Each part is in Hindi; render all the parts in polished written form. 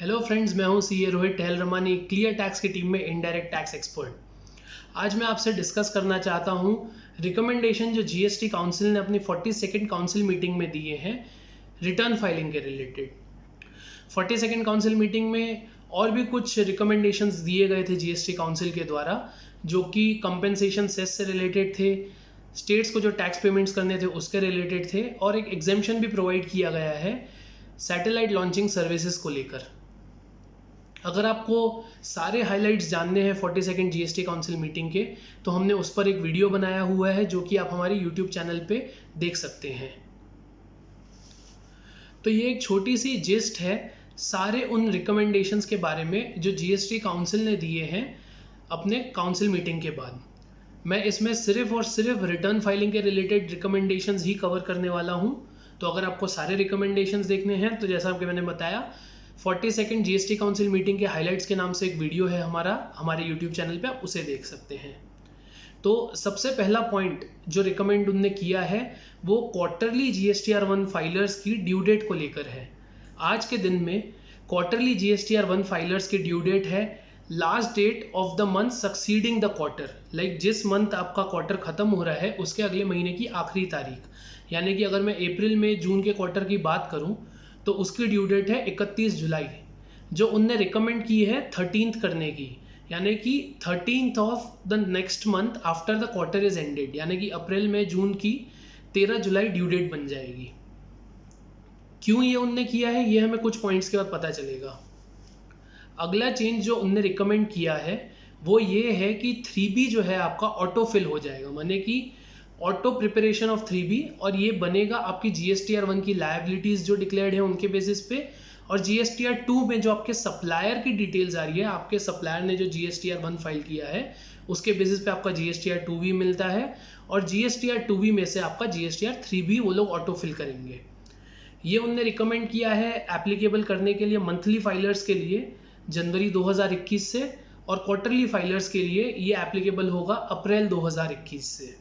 हेलो फ्रेंड्स, मैं हूं सीए रोहित टहलरमानी, क्लियर टैक्स की टीम में इनडायरेक्ट टैक्स एक्सपर्ट। आज मैं आपसे डिस्कस करना चाहता हूं रिकमेंडेशन जो जीएसटी काउंसिल ने अपनी 42nd काउंसिल मीटिंग में दिए हैं रिटर्न फाइलिंग के रिलेटेड। 42nd काउंसिल मीटिंग में और भी कुछ रिकमेंडेशंस दिए गए थे जीएसटी काउंसिल के द्वारा, जो कि कंपेंसेशन सेस से रिलेटेड थे, स्टेट्स को जो टैक्स पेमेंट्स करने थे उसके रिलेटेड थे, और एक एग्जेम्पशन भी प्रोवाइड किया गया है सैटेलाइट लॉन्चिंग सर्विसेज को लेकर। अगर आपको सारे हाइलाइट्स जानने हैं 42nd जीएसटी काउंसिल मीटिंग के, तो हमने उस पर एक वीडियो बनाया हुआ है जो कि आप हमारे यूट्यूब चैनल पे देख सकते हैं। तो ये एक छोटी सी जिस्ट है सारे उन रिकमेंडेशंस के बारे में जो जीएसटी काउंसिल ने दिए हैं अपने काउंसिल मीटिंग के बाद। मैं इसमें सिर्फ और सिर्फ रिटर्न फाइलिंग के रिलेटेड रिकमेंडेशंस ही कवर करने वाला हूँ। तो अगर आपको सारे रिकमेंडेशंस देखने हैं तो जैसा कि मैंने बताया, 42nd जीएसटी काउंसिल मीटिंग के हाइलाइट्स के नाम से एक वीडियो है हमारे यूट्यूब चैनल पे, आप उसे देख सकते हैं। तो सबसे पहला पॉइंट जो रिकमेंड उनने किया है वो क्वार्टरली जीएसटीआर 1 फाइलर्स की ड्यू डेट को लेकर है। आज के दिन में क्वार्टरली जीएसटीआर 1 फाइलर्स की ड्यू डेट है last date of the month succeeding the quarter. Like जिस मंथ आपका क्वार्टर खत्म हो रहा है उसके अगले महीने की आखिरी तारीख। यानी कि अगर मैं अप्रैल में जून के क्वार्टर की बात करूं तो उसकी ड्यू डेट है 31 जुलाई, जो उनने रिकमेंड की है 13th करने की। यानी कि 13th of the next month after the quarter is ended, यानी कि अप्रैल में जून की 13 जुलाई ड्यू डेट बन जाएगी। क्यों ये उनने किया है ये हमें कुछ पॉइंट्स के बाद पता चलेगा। अगला चेंज जो उनने रिकमेंड किया है वो ये है कि 3B जो है आपका ऑटो फिल हो जाएगा, माने कि ऑटो प्रिपरेशन ऑफ 3B, और ये बनेगा आपकी जीएसटीआर 1 की लायबिलिटीज जो डिक्लेयर्ड है उनके बेसिस पे, और जीएसटीआर 2 में जो आपके सप्लायर की डिटेल्स आ रही है, आपके सप्लायर ने जो जीएसटीआर 1 फाइल किया है उसके बेसिस पे आपका जीएसटीआर 2B मिलता है, और जीएसटीआर 2B में से आपका जीएसटीआर 3B वो लोग ऑटो फिल करेंगे। ये उनने रिकमेंड किया है एप्लीकेबल करने के लिए मंथली फाइलर्स के लिए जनवरी 2021 से, और क्वार्टरली फाइलर्स के लिए ये एप्लीकेबल होगा अप्रैल 2021 से।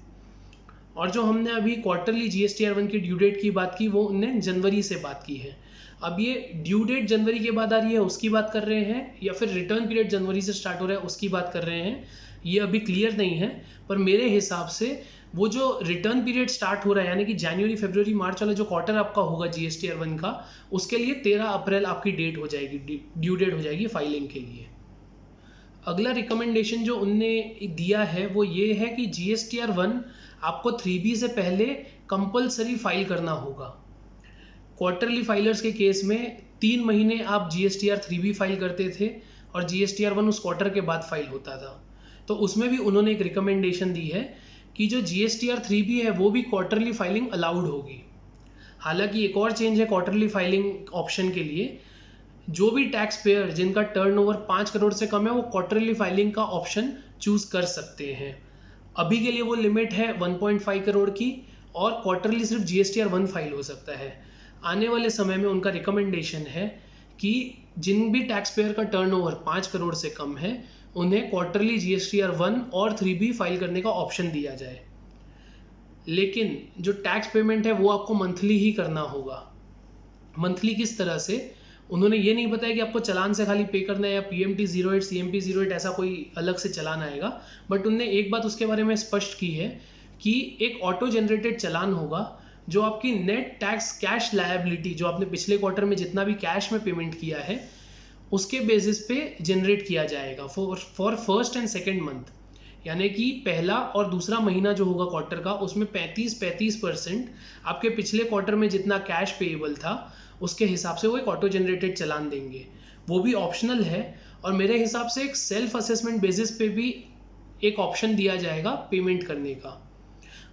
और जो हमने अभी क्वार्टरली जीएसटीआर 1 की ड्यू डेट की बात की वो उनने जनवरी से बात की है। अब ये ड्यू डेट जनवरी के बाद आ रही है उसकी बात कर रहे हैं या फिर रिटर्न पीरियड जनवरी से स्टार्ट हो रहा है उसकी बात कर रहे हैं, ये अभी क्लियर नहीं है। पर मेरे हिसाब से वो जो रिटर्न पीरियड स्टार्ट हो रहा है, यानी कि जनवरी फरवरी मार्च वाला जो क्वार्टर आपका होगा जीएसटीआर 1 का, उसके लिए 13 अप्रैल आपकी डेट हो जाएगी, ड्यू डेट हो जाएगी फाइलिंग के लिए। अगला रिकमेंडेशन जो उनने दिया है वो ये है कि जीएसटीआर 1 आपको 3B से पहले कंपलसरी फाइल करना होगा। क्वार्टरली फाइलर्स के केस में 3 महीने आप जीएसटीआर 3B फाइल करते थे और जीएसटीआर 1 उस क्वार्टर के बाद फाइल होता था। तो उसमें भी उन्होंने एक रिकमेंडेशन दी है कि जो जीएसटीआर 3B है वो भी क्वार्टरली फाइलिंग अलाउड होगी। हालांकि एक और चेंज है क्वार्टरली फाइलिंग ऑप्शन के लिए, जो भी टैक्स पेयर जिनका टर्नओवर 5 करोड़ से कम है वो क्वार्टरली फाइलिंग का ऑप्शन चूज कर सकते हैं। अभी के लिए वो लिमिट है 1.5 करोड़ की, और क्वार्टरली सिर्फ जीएसटीआर 1 फाइल हो सकता है। आने वाले समय में उनका रिकमेंडेशन है कि जिन भी टैक्स पेयर का टर्नओवर 5 करोड़ से कम है उन्हें क्वार्टरली जीएसटीआर 1 और 3B फाइल करने का ऑप्शन दिया जाए। लेकिन जो टैक्स पेमेंट है वो आपको मंथली ही करना होगा। मंथली किस तरह से, उन्होंने ये नहीं बताया कि आपको चालान से खाली पे करना है या PMT 08 CMP 08 ऐसा कोई अलग से चालान आएगा, बट उनने एक बात उसके बारे में स्पष्ट की है कि एक ऑटो जनरेटेड चालान होगा जो आपकी नेट टैक्स कैश लायबिलिटी, जो आपने पिछले क्वार्टर में जितना भी कैश में पेमेंट किया है उसके बेसिस पे जनरेट किया जाएगा for first and second month. यानी कि पहला और दूसरा महीना जो होगा क्वार्टर का उसमें 35% आपके पिछले क्वार्टर में जितना कैश पेएबल था उसके हिसाब से वो एक ऑटो जनरेटेड चालान देंगे। वो भी ऑप्शनल है, और मेरे हिसाब से एक सेल्फ असेसमेंट बेसिस पे भी एक ऑप्शन दिया जाएगा पेमेंट करने का।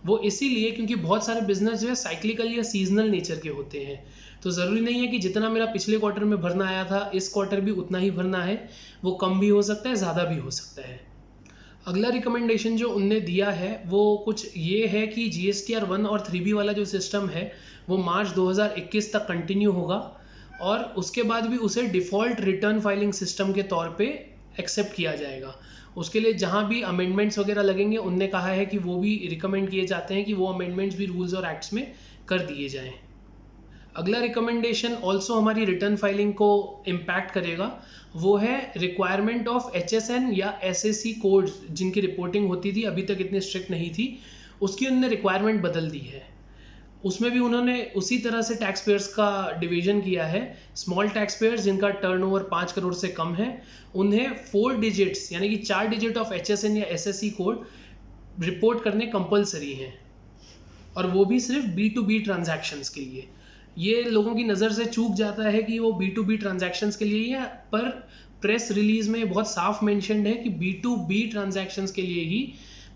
वो इसीलिए क्योंकि बहुत सारे बिजनेस जो है साइक्लिकल या सीजनल नेचर के होते हैं, तो ज़रूरी नहीं है कि जितना मेरा पिछले क्वार्टर में भरना आया था इस क्वार्टर भी उतना ही भरना है, वो कम भी हो सकता है ज़्यादा भी हो सकता है। अगला रिकमेंडेशन जो उनने दिया है वो कुछ ये है कि जीएसटीआर 1 और 3B वाला जो सिस्टम है वो मार्च 2021 तक कंटिन्यू होगा, और उसके बाद भी उसे डिफ़ॉल्ट रिटर्न फाइलिंग सिस्टम के तौर पे एक्सेप्ट किया जाएगा। उसके लिए जहाँ भी अमेंडमेंट्स वगैरह लगेंगे उनने कहा है कि वो भी रिकमेंड किए जाते हैं कि वो अमेंडमेंट्स भी रूल्स और एक्ट्स में कर दिए जाएँ। अगला रिकमेंडेशन ऑल्सो हमारी रिटर्न फाइलिंग को इम्पैक्ट करेगा, वो है रिक्वायरमेंट ऑफ HSN या SSC कोड्स जिनकी रिपोर्टिंग होती थी, अभी तक इतनी स्ट्रिक्ट नहीं थी, उसकी उन्होंने रिक्वायरमेंट बदल दी है। उसमें भी उन्होंने उसी तरह से टैक्स पेयर्स का डिवीजन किया है। स्मॉल टैक्स पेयर्स जिनका टर्नओवर 5 करोड़ से कम है, उन्हें 4 डिजिट्स यानी कि 4 डिजिट ऑफ HSN या SSC कोड रिपोर्ट करने कंपलसरी हैं, और वो भी सिर्फ B2B ट्रांजैक्शंस के लिए। ये लोगों की नज़र से चूक जाता है कि वो B2B ट्रांजैक्शंस के लिए ही है, पर प्रेस रिलीज में बहुत साफ मेंशन्ड है कि B2B ट्रांजैक्शंस के लिए ही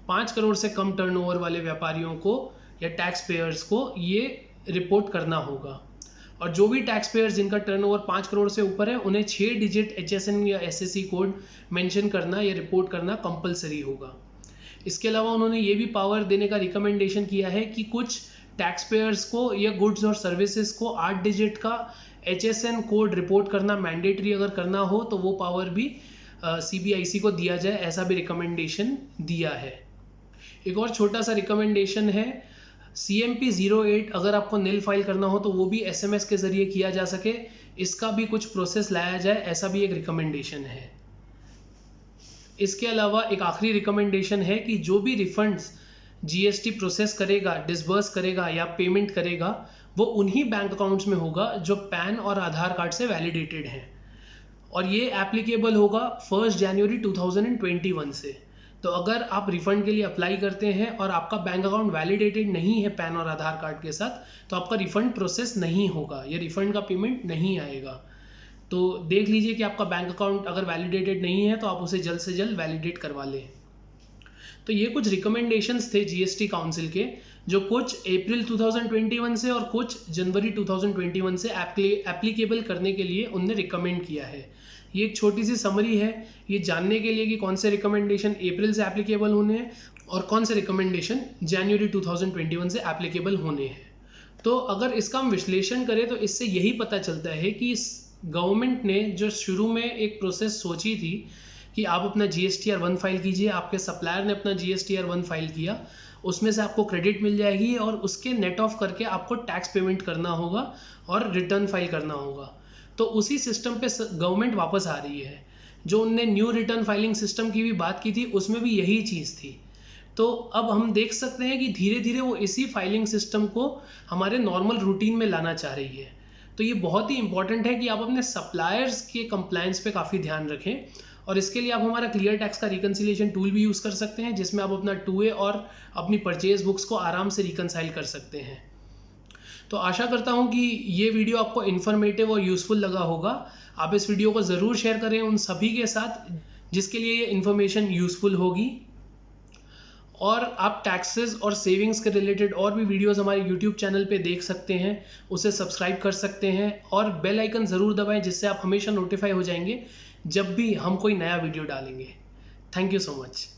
5 करोड़ से कम टर्नओवर वाले व्यापारियों को या टैक्स पेयर्स को ये रिपोर्ट करना होगा। और जो भी टैक्स पेयर्स जिनका टर्नओवर 5 करोड़ से ऊपर है, उन्हें 6 डिजिट HSN या SSC कोड मेंशन करना या रिपोर्ट करना कंपलसरी होगा। इसके अलावा उन्होंने ये भी पावर देने का रिकमेंडेशन किया है कि कुछ टैक्स पेयर्स को या गुड्स और सर्विसेज को 8 डिजिट का HSN कोड रिपोर्ट करना मैंडेटरी अगर करना हो तो वो पावर भी CBIC को दिया जाए, ऐसा भी रिकमेंडेशन दिया है। एक और छोटा सा रिकमेंडेशन है, CMP 08 अगर आपको निल फाइल करना हो तो वो भी SMS के जरिए किया जा सके, इसका भी कुछ प्रोसेस लाया जाए, ऐसा भी एक रिकमेंडेशन है। इसके अलावा एक आखिरी रिकमेंडेशन है कि जो भी रिफंड्स GST प्रोसेस करेगा, डिसबर्स करेगा या पेमेंट करेगा, वो उन्हीं बैंक अकाउंट्स में होगा जो पैन और आधार कार्ड से वैलिडेटेड हैं, और ये एप्लीकेबल होगा 1 जनवरी 2021 से। तो अगर आप रिफंड के लिए अप्लाई करते हैं और आपका बैंक अकाउंट वैलिडेटेड नहीं है पैन और आधार कार्ड के साथ, तो आपका रिफंड प्रोसेस नहीं होगा, या रिफंड का पेमेंट नहीं आएगा। तो देख लीजिए कि आपका बैंक अकाउंट अगर वैलिडेटेड नहीं है तो आप उसे जल्द से जल्द वैलिडेट करवा लें। तो ये कुछ रिकमेंडेशंस थे GST काउंसिल के, जो कुछ अप्रैल 2021 से और कुछ जनवरी 2021 से एप्लीकेबल करने के लिए उन्होंने रिकमेंड किया है। ये एक छोटी सी समरी है ये जानने के लिए कि कौन से रिकमेंडेशन अप्रैल से एप्लीकेबल होने हैं और कौन से रिकमेंडेशन जनवरी 2021 से एप्लीकेबल होने हैं। तो अगर इसका हम विश्लेषण करें तो इससे यही पता चलता है कि गवर्नमेंट ने जो शुरू में एक प्रोसेस सोची थी कि आप अपना GSTR1 फाइल कीजिए, आपके सप्लायर ने अपना GSTR1 फाइल किया, उसमें से आपको क्रेडिट मिल जाएगी और उसके नेट ऑफ करके आपको टैक्स पेमेंट करना होगा और रिटर्न फाइल करना होगा। तो उसी सिस्टम पे गवर्नमेंट वापस आ रही है। जो उनने न्यू रिटर्न फाइलिंग सिस्टम की भी बात की थी, उसमें भी यही चीज़ थी। तो अब हम देख सकते हैं कि धीरे धीरे वो इसी फाइलिंग सिस्टम को हमारे नॉर्मल रूटीन में लाना चाह रही है। तो ये बहुत ही इंपॉर्टेंट है कि आप अपने सप्लायर्स के कंप्लायंस पे काफ़ी ध्यान रखें, और इसके लिए आप हमारा क्लियर टैक्स का रिकन्सिलिएशन टूल भी यूज़ कर सकते हैं, जिसमें आप अपना 2A और अपनी परचेज बुक्स को आराम से रिकनसाइल कर सकते हैं। तो आशा करता हूं कि ये वीडियो आपको इन्फॉर्मेटिव और यूज़फुल लगा होगा। आप इस वीडियो को ज़रूर शेयर करें उन सभी के साथ जिसके लिए ये इन्फॉर्मेशन यूज़फुल होगी, और आप टैक्सेस और सेविंग्स के रिलेटेड और भी वीडियोस हमारे YouTube चैनल पे देख सकते हैं, उसे सब्सक्राइब कर सकते हैं और बेल आइकन ज़रूर दबाएं, जिससे आप हमेशा नोटिफाई हो जाएंगे जब भी हम कोई नया वीडियो डालेंगे। Thank you so much.